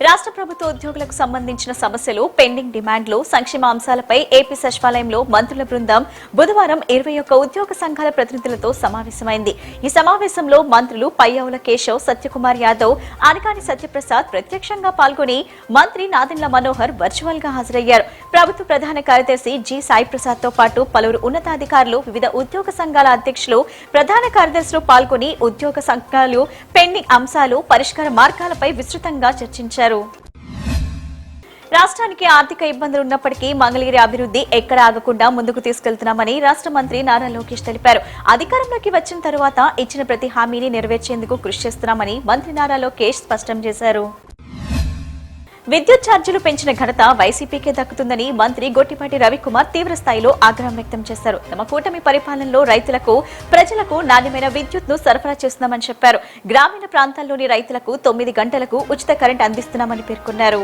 రాష్ట్ర ప్రభుత్వ ఉద్యోగులకు సంబంధించిన సమస్యలు, పెండింగ్ డిమాండ్లు, సంక్షేమ అంశాలపై ఏపీ సచివాలయంలో మంత్రుల బృందం బుధవారం 21 ఉద్యోగ సంఘాల ప్రతినిధులతో సమావేశమైంది. ఈ సమావేశంలో మంత్రులు పయ్యావుల కేశవ్, సత్యకుమార్ యాదవ్, అనకాని సత్యప్రసాద్ ప్రత్యక్షంగా పాల్గొని మంత్రి నాదెండ్ల మనోహర్ వర్చువల్ గా హాజరయ్యారు. ప్రభుత్వ ప్రధాన కార్యదర్శి జి సాయి ప్రసాద్ తో పాటు పలువురు ఉన్నతాధికారులు, వివిధ ఉద్యోగ సంఘాల అధ్యక్షులు, ప్రధాన కార్యదర్శులు పాల్గొని ఉద్యోగ సంఘాలు పెండింగ్ అంశాలు, పరిష్కార మార్గాలపై విస్తృతంగా చర్చించారు. రాష్ట్రానికి ఆర్థిక ఇబ్బందులు ఉన్నప్పటికీ మంగళగిరి అభివృద్ధి ఎక్కడ ఆగకుండా ముందుకు తీసుకెళ్తున్నామని రాష్ట్ర మంత్రి నారా లోకేష్ తెలిపారు. అధికారంలోకి వచ్చిన తరువాత ఇచ్చిన ప్రతి హామీని నెరవేర్చేందుకు కృషి చేస్తున్నామని మంత్రి నారా లోకేష్ స్పష్టం చేశారు. విద్యుత్ ఛార్జీలు పెంచిన ఘనత వైసీపీకే దక్కుతుందని మంత్రి గొట్టిపాటి రవికుమార్ తీవ్ర స్థాయిలో ఆగ్రహం వ్యక్తం చేశారు. తమ కూటమి పరిపాలనలో రైతులకు, ప్రజలకు నాణ్యమైన విద్యుత్ ను సరఫరా చేస్తున్నామని చెప్పారు. గ్రామీణ ప్రాంతాల్లోని రైతులకు 9 గంటలకు ఉచిత కరెంట్ అందిస్తున్నామని పేర్కొన్నారు.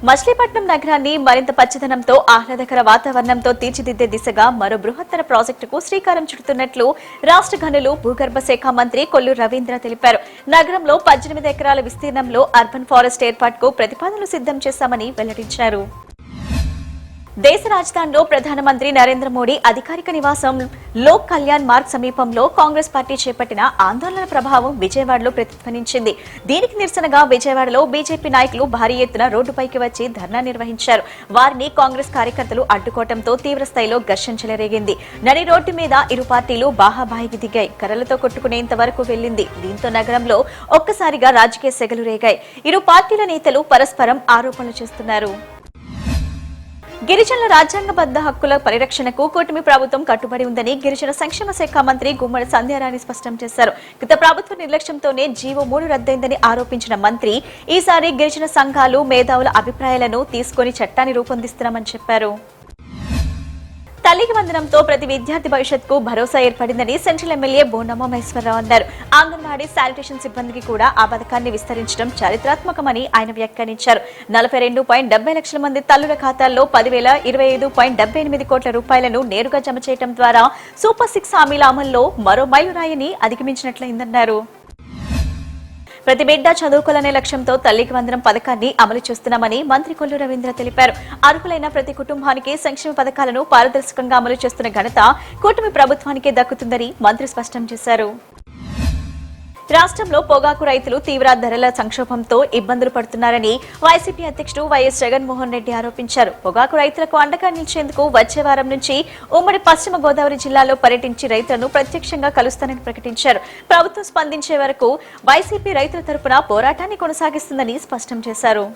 మచిలీపట్నం నగరాన్ని మరింత పచ్చదనంతో, ఆహ్లాదకర వాతావరణంతో తీర్చిదిద్దే దిశగా మరో బృహత్తర ప్రాజెక్టుకు శ్రీకారం చుడుతున్నట్లు రాష్ట్ర గనులు, భూగర్భ శాఖ మంత్రి కొల్లు రవీంద్ర తెలిపారు. నగరంలో 18 ఎకరాల విస్తీర్ణంలో అర్బన్ ఫారెస్ట్ ఏర్పాటుకు ప్రతిపాదనలు సిద్ధం చేశామని వెల్లడించారు. దేశ రాజధానిలో ప్రధానమంత్రి నరేంద్ర మోడీ అధికారిక నివాసం లోక్ కళ్యాణ్ మార్గ్ సమీపంలో కాంగ్రెస్ పార్టీ చేపట్టిన ఆందోళనల ప్రభావం విజయవాడలో ప్రతిధ్వనించింది. దీనికి నిరసనగా విజయవాడలో బీజేపీ నాయకులు భారీ ఎత్తున రోడ్డుపైకి వచ్చి ధర్నా నిర్వహించారు. వారిని కాంగ్రెస్ కార్యకర్తలు అడ్డుకోవడంతో తీవ్ర స్థాయిలో ఘర్షణ చెలరేగింది. నడి రోడ్డు మీద ఇరు పార్టీలు బాహాబాయికి దిగాయి. కర్రలతో కొట్టుకునేంత వరకు వెళ్లింది. దీంతో నగరంలో ఒక్కసారిగా రాజకీయ సెగలు రేగాయి. ఇరు పార్టీల నేతలు పరస్పరం ఆరోపణలు చేస్తున్నారు. గిరిజనుల రాజ్యాంగబద్ద హక్కుల పరిరక్షణకు కూటమి ప్రభుత్వం కట్టుబడి ఉందని గిరిజన సంక్షేమ శాఖ మంత్రి గుమ్మడి సంధ్యారాణి స్పష్టం చేశారు. గత ప్రభుత్వ నిర్లక్ష్యంతోనే జీవో 3 రద్దయిందని ఆరోపించిన మంత్రి ఈసారి గిరిజన సంఘాలు, మేధావుల అభిప్రాయాలను తీసుకుని చట్టాన్ని రూపొందిస్తున్నామని చెప్పారు. తల్లికి వందనంతో ప్రతి విద్యార్థి భవిష్యత్తుకు భరోసా ఏర్పడిందని సెంట్రల్ ఎమ్మెల్యే బోండమ్మ మహేశ్వరరావు అన్నారు. అంగన్వాడీ, శానిటేషన్ సిబ్బందికి కూడా ఆ పథకాన్ని విస్తరించడం చారిత్రాత్మకమని ఆయన వ్యాఖ్యానించారు. 42.70 లక్షల మంది తల్లుల ఖాతాల్లో 10,025.78 కోట్ల రూపాయలను నేరుగా జమ చేయడం ద్వారా సూపర్ 6 హామీల అమల్లో మరో మైలురాయిని అధిగమించినట్లయిందన్నారు. ప్రతి బిడ్డ చదువుకోవాలనే లక్ష్యంతో తల్లికి వందనం పథకాన్ని అమలు చేస్తున్నామని మంత్రి కొల్లు రవీంద్ర తెలిపారు. అర్హులైన ప్రతి కుటుంబానికి సంక్షేమ పథకాలను పారదర్శకంగా అమలు చేస్తున్న ఘనత కూటమి ప్రభుత్వానికే దక్కుతుందని మంత్రి స్పష్టం చేశారు. రాష్ట్రంలో పొగాకు రైతులు తీవ్ర ధరల సంక్షోభంతో ఇబ్బందులు పడుతున్నారని వైసీపీ అధ్యక్షుడు వైఎస్ జగన్మోహన్ రెడ్డి ఆరోపించారు. పొగాకు రైతులకు అండగా నిలిచేందుకు వచ్చే వారం నుంచి ఉమ్మడి పశ్చిమ గోదావరి జిల్లాలో పర్యటించి రైతులను ప్రత్యక్షంగా కలుస్తానని ప్రకటించారు. ప్రభుత్వం స్పందించే వరకు వైసీపీ రైతుల తరపున పోరాటాన్ని కొనసాగిస్తుందని స్పష్టం చేశారు.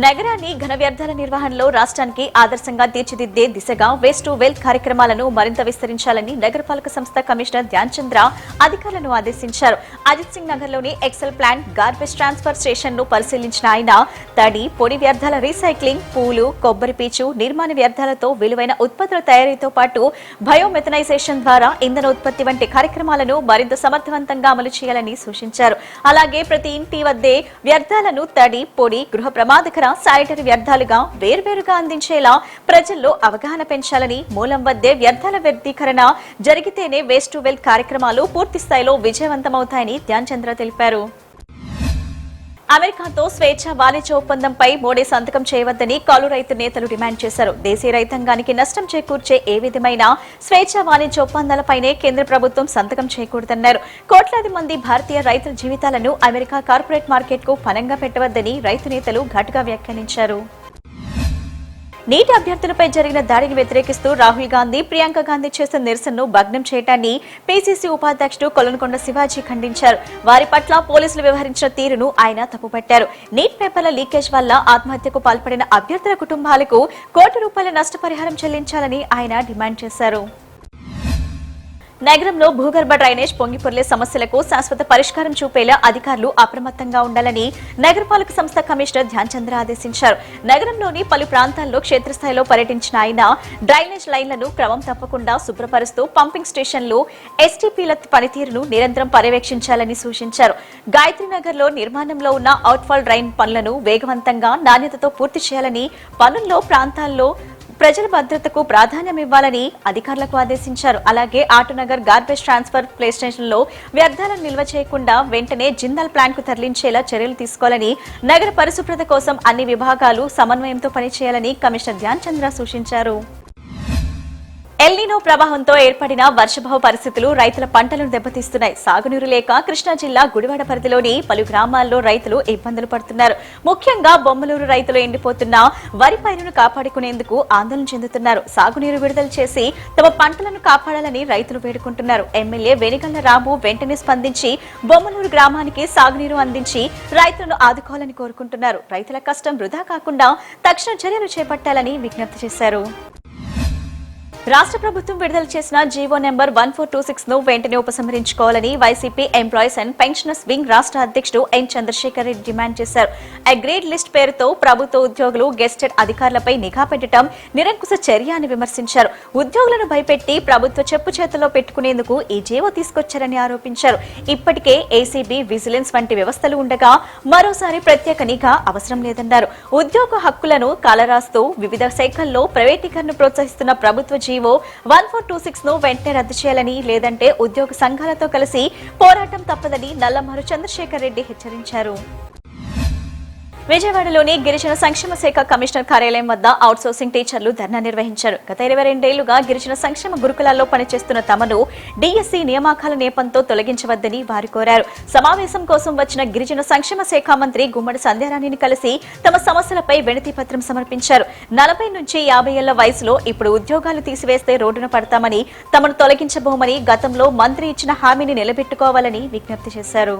నగరాన్ని ఘన వ్యర్థాల నిర్వహణలో రాష్ట్రానికి ఆదర్శంగా తీర్చిదిద్దే దిశగా వేస్ట్ టు వెల్త్ కార్యక్రమాలను మరింత విస్తరించాలని నగరపాలక సంస్థ కమిషనర్ ధ్యాన్ చంద్ర అధికారులను ఆదేశించారు. అజిత్ సింగ్ నగర్లోని excel plant garbage transfer station ను పరిశీలించిన ఆయన తడి, పొడి వ్యర్థాల రీసైక్లింగ్, పూలు, కొబ్బరి పీచు, నిర్మాణ వ్యర్థాలతో విలువైన ఉత్పత్తుల తయారీతో పాటు బయోమెథనైజేషన్ ద్వారా ఇంధన ఉత్పత్తి వంటి కార్యక్రమాలను మరింత సమర్థవంతంగా అమలు చేయాలని సూచించారు. అలాగే ప్రతి ఇంటి వద్దే వ్యర్థాలను తడి, పొడి, గృహ ప్రమాదకర, శానిటరీ వ్యర్థాలుగా వేర్వేరుగా అందించేలా ప్రజల్లో అవగాహన పెంచాలని, మూలం వద్దే వ్యర్థాల వ్యర్థీకరణ జరిగితేనే వేస్ట్ టు వెల్త్ కార్యక్రమాలు పూర్తి స్థాయిలో విజయవంతమవుతాయని ధ్యాన్ చంద్ర తెలిపారు. అమెరికాతో స్వేచ్ఛ వాణిజ్య ఒప్పందంపై మోడీ సంతకం చేయవద్దని కౌలు రైతు నేతలు డిమాండ్ చేశారు. దేశీయ రైతాంగానికి నష్టం చేకూర్చే ఏ విధమైన స్వేచ్ఛ వాణిజ్య ఒప్పందాలపైనే కేంద్ర ప్రభుత్వం సంతకం చేయకూడదన్నారు. కోట్లాది మంది భారతీయ రైతుల జీవితాలను అమెరికా కార్పొరేట్ మార్కెట్ కు పణంగా పెట్టవద్దని రైతు నేతలు ఘాటుగా వ్యాఖ్యానించారు. నీటి అభ్యర్థులపై జరిగిన దాడిని వ్యతిరేకిస్తూ రాహుల్ గాంధీ, ప్రియాంక గాంధీ చేసిన నిరసనను భగ్నం చేయడాన్ని పీసీసీ ఉపాధ్యక్షుడు కొలనుకొండ శివాజీ ఖండించారు. వారి పట్ల పోలీసులు వ్యవహరించిన తీరును ఆయన తప్పుపట్టారు. నీట్ పేపర్ల లీకేజ్ వల్ల ఆత్మహత్యకు పాల్పడిన అభ్యర్థుల కుటుంబాలకు ₹1 కోట్ల నష్టపరిహారం చెల్లించాలని ఆయన డిమాండ్ చేశారు. నగరంలో భూగర్భ డ్రైనేజ్, పొంగిపొర్లే సమస్యలకు శాశ్వత పరిష్కారం చూపేలా అధికారులు అప్రమత్తంగా ఉండాలని నగరపాలక సంస్థ కమిషనర్ ధ్యాన్ చంద్ర ఆదేశించారు. నగరంలోని పలు ప్రాంతాల్లో క్షేత్రస్థాయిలో పర్యటించిన ఆయన డ్రైనేజ్ లైన్లను క్రమం తప్పకుండా శుభ్రపరుస్తూ పంపింగ్ స్టేషన్లు, ఎస్టీపీల పనితీరును నిరంతరం పర్యవేక్షించాలని సూచించారు. గాయత్రీనగర్లో నిర్మాణంలో ఉన్న అవుట్ఫాల్ డ్రైన్ పనులను వేగవంతంగా, నాణ్యతతో పూర్తి చేయాలని, పనుల్లో ప్రాంతాల్లో ప్రజల భద్రతకు ప్రాధాన్యం ఇవ్వాలని అధికారులకు ఆదేశించారు. అలాగే Autonagar garbage transfer play station లో వ్యర్థాలను నిల్వ చేయకుండా వెంటనే జిందాల్ ప్లాంట్ కు తరలించేలా చర్యలు తీసుకోవాలని, నగర పరిశుభ్రత కోసం అన్ని విభాగాలు సమన్వయంతో పనిచేయాలని కమిషనర్ ధ్యాన్ చంద్ర సూచించారు. ఎల్నినో ప్రభావంతో ఏర్పడిన వర్షాభావ పరిస్థితులు రైతుల పంటలను దెబ్బతీస్తున్నాయి. సాగునీరు లేక కృష్ణా జిల్లా గుడివాడ పరిధిలోని పలు గ్రామాల్లో రైతులు ఇబ్బందులు పడుతున్నారు. ముఖ్యంగా బొమ్మలూరు రైతులు ఎండిపోతున్న వరి పైరును కాపాడుకునేందుకు ఆందోళన చెందుతున్నారు. సాగునీరు విడుదల చేసి తమ పంటలను కాపాడాలని రైతులు వేడుకుంటున్నారు. ఎమ్మెల్యే వెనిగళ్ల రాము వెంటనే స్పందించి బొమ్మలూరు గ్రామానికి సాగునీరు అందించి రైతులను ఆదుకోవాలని కోరుకుంటున్నారు. రైతుల కష్టం వృధా కాకుండా తక్షణ చర్యలు చేపట్టాలని విజ్ఞప్తి చేశారు. రాష్ట్ర ప్రభుత్వం విడుదల చేసిన జీవో నెంబర్ 1426 ను వెంటనే ఉపసంహరించుకోవాలని YCP employees and pensioners wing రాష్ట్ర అధ్యక్షుడు ఎన్ చంద్రశేఖర్ రెడ్డి డిమాండ్ చేశారు. అగ్రేడ్ లిస్ట్ పేరుతో ప్రభుత్వ ఉద్యోగులు గెస్టెడ్ అధికారులపై నిఘా పెట్టడం నిరంకుశ చర్య అని విమర్శించారు. ఉద్యోగులను భయపెట్టి ప్రభుత్వ చెప్పు చేతుల్లో పెట్టుకునేందుకు ఈ జీవో తీసుకొచ్చారని ఆరోపించారు. ఇప్పటికే ఏసీబీ, విజిలెన్స్ వంటి వ్యవస్థలు ఉండగా మరోసారి ప్రత్యేక నిఘా అవసరం లేదన్నారు. ఉద్యోగ హక్కులను కాలరాస్తూ వివిధ శాఖల్లో ప్రైవేటీకరణను ప్రోత్సహిస్తున్న ప్రభుత్వ జీవో 1426 ను వెంటనే రద్దు చేయాలని, లేదంటే ఉద్యోగ సంఘాలతో కలిసి పోరాటం తప్పదని నల్లమరు చంద్రశేఖర్ రెడ్డి హెచ్చరించారు. విజయవాడలోని గిరిజన సంక్షేమ శాఖ కమిషనర్ కార్యాలయం వద్ద అవుట్సోర్సింగ్ టీచర్లు ధర్నా నిర్వహించారు. గత 22 ఏళ్లుగా గిరిజన సంక్షేమ గురుకులాల్లో పనిచేస్తున్న తమను డీఎస్సీ నియామకాల నేపంతో తొలగించవద్దని వారు కోరారు. సమావేశం కోసం వచ్చిన గిరిజన సంక్షేమ శాఖ మంత్రి గుమ్మడి సంధ్యారాణిని కలిసి తమ సమస్యలపై వినతి పత్రం సమర్పించారు. 40 నుంచి 50 ఏళ్ల వయసులో ఇప్పుడు ఉద్యోగాలు తీసివేస్తే రోడ్డున పడతామని, తమను తొలగించబోమని గతంలో మంత్రి ఇచ్చిన హామీని నిలబెట్టుకోవాలని విజ్ఞప్తి చేశారు.